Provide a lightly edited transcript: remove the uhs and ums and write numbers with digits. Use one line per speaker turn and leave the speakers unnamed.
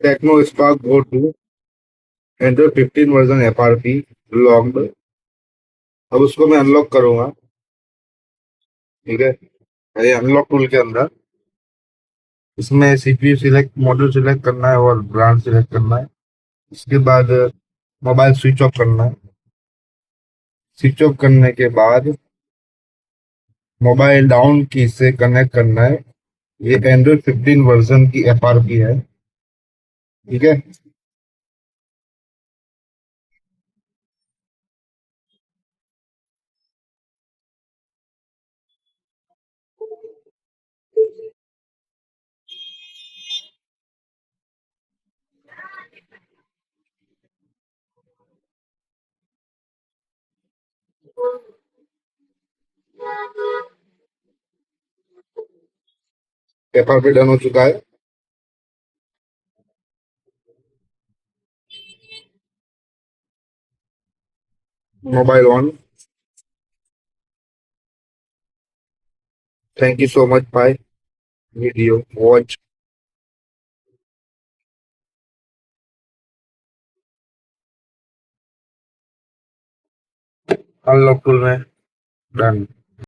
Techno Spark go two Android 15 version FRP locked. अब उसको मैं अनलॉक करूंगा। ठीक है, ये अनलॉक टूल के अंदर इसमें CPU सिलेक्ट, मॉडल सिलेक्ट करना है और ब्रांड सिलेक्ट करना है। इसके बाद मोबाइल स्विच ऑफ करना है। स्विच ऑफ करने के बाद मोबाइल डाउन की से कनेक्ट करना है। ये एंड्रॉइड 15 वर्जन की FRP है। ठीक है। FRP डन हो चुका है। Mobile on. Thank you so much bye video watch. Unlock tool में डन।